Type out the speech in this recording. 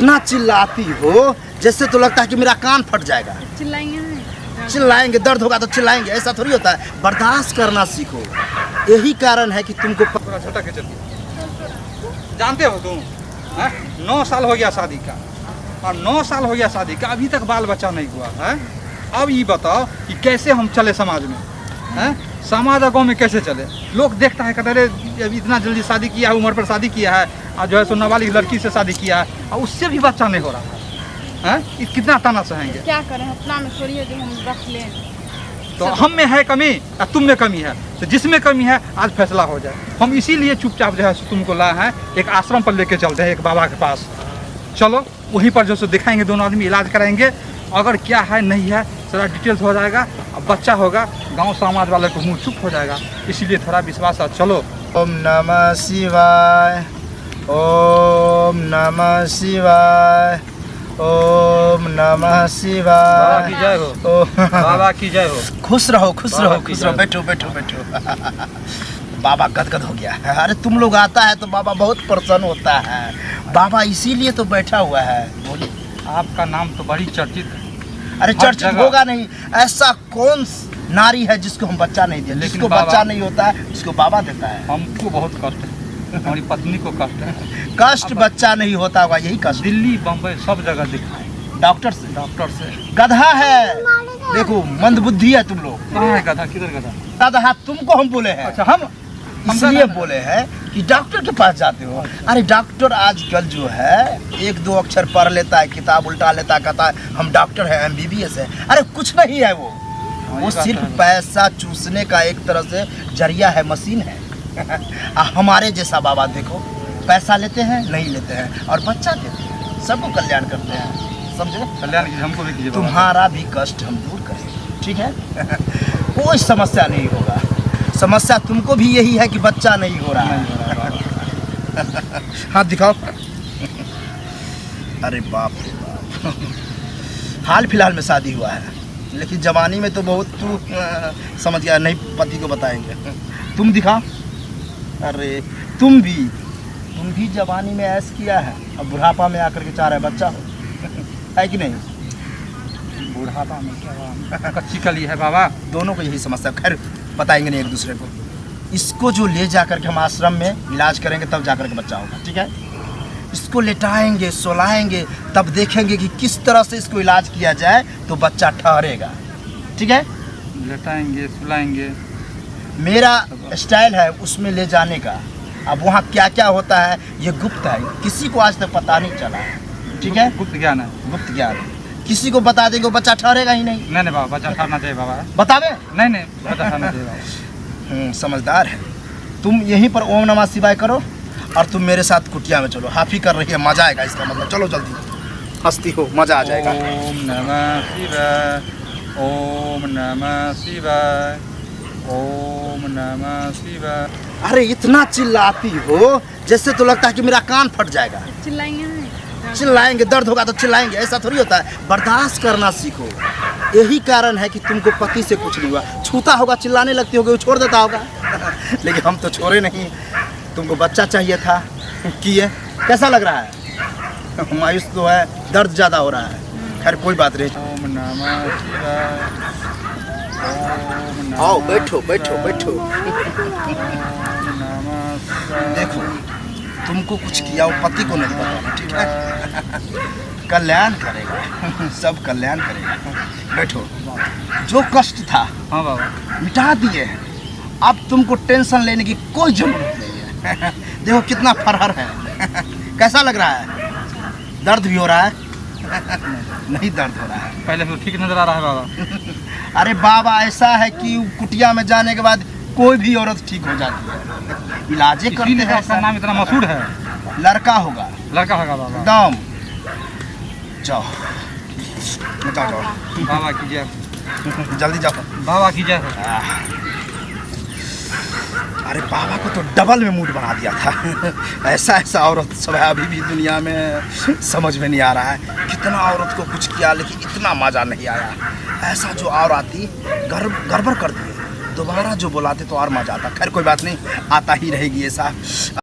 इतना चिल्लाती हो जैसे तो लगता है कि मेरा कान फट जाएगा। चिल्लाएंगे, दर्द होगा तो चिल्लाएंगे, ऐसा थोड़ी होता है। बर्दाश्त करना सीखो। यही कारण है कि तुमको छोटा के चलिए। जानते हो तुम 9 साल हो गया शादी का, और 9 साल हो गया शादी का, अभी तक बाल बच्चा नहीं हुआ है। अब ये बताओ कि कैसे हम चले समाज में, हैं? समाज और गाँव में कैसे चले? लोग देखता है कहते अरे अभी इतना जल्दी शादी किया है, उम्र पर शादी किया है, और जो है सो नाबालिग लड़की से शादी किया है, और उससे भी बच्चा नहीं हो रहा है। हैं? कितना ताना सहेंगे? क्या करें, अपना में थोड़ी है जो हम रख लें। तो हम में है कमी या तुम में कमी है, तो जिसमें कमी है आज फैसला हो जाए। हम इसीलिए चुपचाप जो है तुमको लाए हैं, एक आश्रम पर लेके चलते हैं, एक बाबा के पास। चलो वहीं पर जो सो दिखाएंगे, दोनों आदमी इलाज कराएंगे, अगर क्या है नहीं है सारा डिटेल्स हो जाएगा। अब बच्चा होगा, गांव समाज वाले को मुंह चुप हो जाएगा, इसीलिए थोड़ा विश्वास है। चलो। ओम नमः शिवाय, ओम नमः शिवाय, ओम नमः शिवाय। बाबा की जय हो, बाबा की जय हो। खुश रहो, खुश रहो, खुश रहो। बैठो बैठो बैठो। बाबा गदगद हो गया। अरे तुम लोग आता है तो बाबा बहुत प्रसन्न होता है। बाबा इसीलिए तो बैठा हुआ है। बोलिए। आपका नाम तो बड़ी चर्चित है। अरे चर्चित होगा नहीं, ऐसा कौन नारी है जिसको हम बच्चा नहीं दिया? जिसको बच्चा नहीं होता है उसको बाबा देता है। हमको बहुत कष्ट है, हमारी पत्नी को कष्ट है। कष्ट बच्चा नहीं होता होगा, यही कष्ट। दिल्ली बम्बई सब जगह दिखाए डॉक्टर से गधा है। देखो मंदबुद्धि है तुम लोग। कहाँ है गधा? किधर गधा? गधा तुमको हम बोले हैं। अच्छा, हम इसलिए बोले हैं कि डॉक्टर के पास जाते हो। अरे डॉक्टर आजकल जो है 1-2 अक्षर पढ़ लेता है, किताब उल्टा लेता है, कहता है हम डॉक्टर हैं, MBBS है। अरे कुछ नहीं है वो सिर्फ पैसा चूसने का एक तरह से जरिया है, मशीन है। हमारे जैसा बाबा देखो, पैसा लेते हैं नहीं लेते हैं और बच्चा देते हैं, सबको कल्याण करते हैं। समझे? कल्याण कीजिए, हमको भी कीजिए। तुम्हारा भी कष्ट हम दूर करेंगे, ठीक है? कोई समस्या नहीं होगा। समस्या तुमको भी यही है कि बच्चा नहीं हो रहा है। हाथ दिखाओ। अरे बाप रे बाप। हाल फिलहाल में शादी हुआ है, लेकिन जवानी में तो बहुत तू समझ गया, नहीं पति को बताएंगे। तुम दिखाओ। अरे तुम भी जवानी में ऐश किया है, अब बुढ़ापा में आकर के चाह रहे बच्चा हो। है कि नहीं? बुढ़ापा में क्या कच्ची कली है बाबा। दोनों को यही समस्या। खैर बताएंगे नहीं एक दूसरे को। इसको जो ले जाकर के हम आश्रम में इलाज करेंगे तब जाकर के बच्चा होगा, ठीक है? इसको लेटाएंगे, सोलाएंगे, तब देखेंगे कि किस तरह से इसको इलाज किया जाए तो बच्चा ठहरेगा, ठीक है? लेटाएंगे, सुलाएंगे। मेरा स्टाइल है उसमें ले जाने का। अब वहाँ क्या क्या होता है ये गुप्त है, किसी को आज तक पता नहीं चला है, ठीक है? गुप्त ज्ञान है। गुप्त ज्ञान। किसी को बता देंगे बच्चा ठहरेगा ही नहीं। नहीं बाबा, बच्चा ठहरना चाहिए बाबा। बतावे? नहीं, बच्चा ठहरना चाहिए बाबा। समझदार है। तुम यहीं पर ओम नमः शिवाय करो और तुम मेरे साथ कुटिया में चलो। हाफी कर रही है, मजा आएगा इसका मतलब। चलो जल्दी, हंसती हो, मजा आ जाएगा। ओम नमः शिवाय, ओम नमः शिवाय, ओम नमः शिवाय। अरे इतना चिल्लाती हो जैसे तो लगता है कि मेरा कान फट जाएगा। चिल्लाएंगे, दर्द होगा तो चिल्लाएंगे, ऐसा थोड़ी होता है। बर्दाश्त करना सीखो। यही कारण है कि तुमको पति से कुछ नहीं हुआ। छूता होगा चिल्लाने लगती होगी, वो छोड़ देता होगा। लेकिन हम तो छोड़े नहीं। तुमको बच्चा चाहिए था, किए। कैसा लग रहा है? मायूस तो है, दर्द ज़्यादा हो रहा है। खैर कोई बात नहीं। ओम नमः शिवाय, ओम आओ नमः बैठो बैठो बैठो। ओम नमः शिवाय। देखो तुमको कुछ किया, वो पति को नहीं बताना, ठीक है? कल्याण करेगा, सब कल्याण करेगा। बैठो। जो कष्ट था हाँ बाबा, मिटा दिए हैं। अब तुमको टेंशन लेने की कोई जरूरत नहीं है। देखो कितना फरहर है। कैसा लग रहा है? दर्द भी हो रहा है? नहीं दर्द हो रहा है। पहले तो ठीक नजर आ रहा है बाबा। अरे बाबा ऐसा है कि कुटिया में जाने के बाद कोई भी औरत ठीक हो जाती है। इलाजे करते हैं। इसका नाम इतना मशहूर है। लड़का होगा, लड़का होगा बाबा। एकदम। जाओ जाओ बाबा की जय, जल्दी जाओ। बाबा की जय। अरे बाबा को तो डबल में मूड बना दिया था। ऐसा औरत सब है अभी भी दुनिया में, समझ में नहीं आ रहा है। कितना औरत को कुछ किया लेकिन इतना मजा नहीं आया। ऐसा जो और आती गड़बड़ कर दी, दोबारा जो बुलाते तो और मजा आता। खैर कोई बात नहीं, आता ही रहेगी ऐसा।